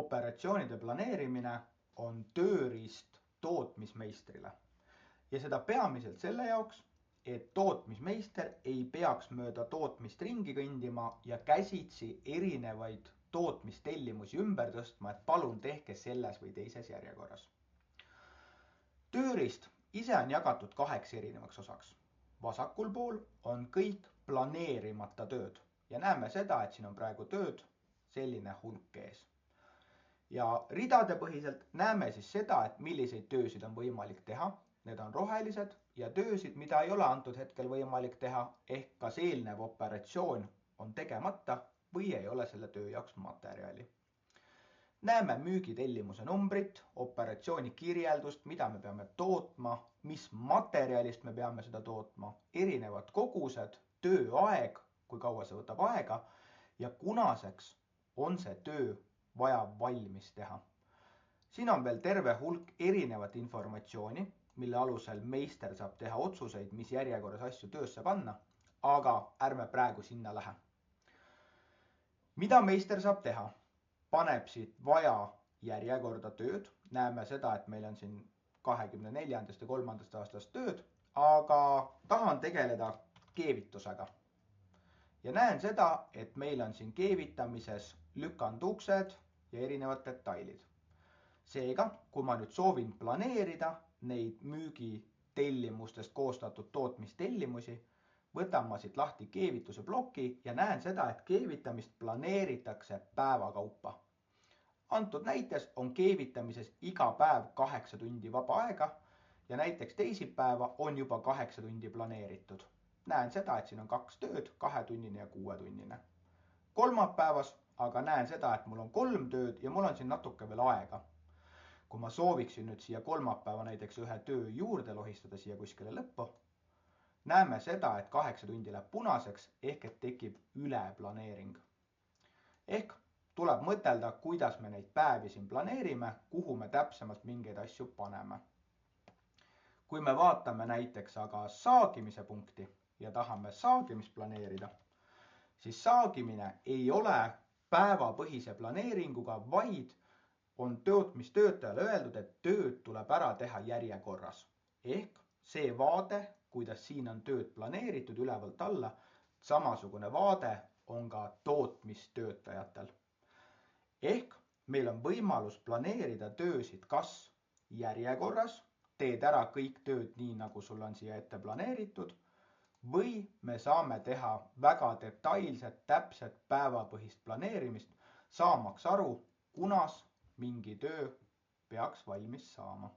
operatsioonide planeerimine on tööriist tootmismeistrile ja seda peamiselt selle jaoks, et tootmismeister ei peaks mööda tootmist ringi kõndima ja käsitsi erinevaid tootmistellimusi ümber tõstma, et palun tehke selles või teises järjekorras. Tööriist ise on jagatud 2 erinevaks osaks. Vasakul pool on kõik planeerimata tööd ja näeme seda, et siin on praegu tööd selline hulk ees. Ja ridade põhiselt näeme siis seda, et milliseid töösid on võimalik teha. Need on rohelised ja töösid, mida ei ole antud hetkel võimalik teha, ehk kas eelnev operatsioon on tegemata või ei ole selle töö jaoks materjali. Näeme müügitellimuse numbrit, operatsiooni kirjeldust, mida me peame tootma, mis materjalist me peame seda tootma, erinevad kogused, tööaeg, kui kaua see võtab aega ja kunaseks on see töö vaja valmis teha. Siin on veel terve hulk erinevat informatsiooni, mille alusel meister saab teha otsuseid, mis järjekorras asju töösse panna, aga ärme praegu sinna lähe. Mida meister saab teha? Paneb siit vaja järjekorda tööd. Näeme seda, et meil on siin 24. ja 3. aastast tööd, aga tahan tegeleda keevitusega. Ja näen seda, et meil on siin keevitamises lükanduksed ja erinevad detailid. Seega, kui ma nüüd soovin planeerida neid müügitellimustest koostatud tootmistellimusi, võtan ma siit lahti keevituse ploki ja näen seda, et keevitamist planeeritakse päeva kaupa. Antud näites on keevitamises iga päev 8 tundi vaba aega ja näiteks teisipäeva on juba 8 tundi planeeritud. Näen seda, et siin on 2 tööd, 2-tunnine ja 6-tunnine. Kolmapäevas aga näen seda, et mul on 3 tööd ja mul on siin natuke veel aega. Kui ma sooviksin nüüd siia kolmapäeva näiteks ühe töö juurde lohistada siia kuskile lõppu, näeme seda, et 8 tundi läheb punaseks ehk et tekib üleplaneering. Ehk tuleb mõtelda, kuidas me neid päevi siin planeerime, kuhu me täpsemalt mingeid asju paneme. Kui me vaatame näiteks aga saagimise punkti ja tahame saagimist planeerida, siis saagimine ei ole päevapõhise planeeringuga, vaid on tootmistöötajale öeldud, et tööd tuleb ära teha järjekorras. Ehk see vaade, kuidas siin on tööd planeeritud ülevalt alla, samasugune vaade on ka tootmistöötajatel. Ehk meil on võimalus planeerida töösid kas järjekorras, teed ära kõik tööd nii, nagu sul on siia ette planeeritud, või me saame teha väga detailset, täpset päevapõhist planeerimist, saamaks aru, kunas mingi töö peaks valmis saama.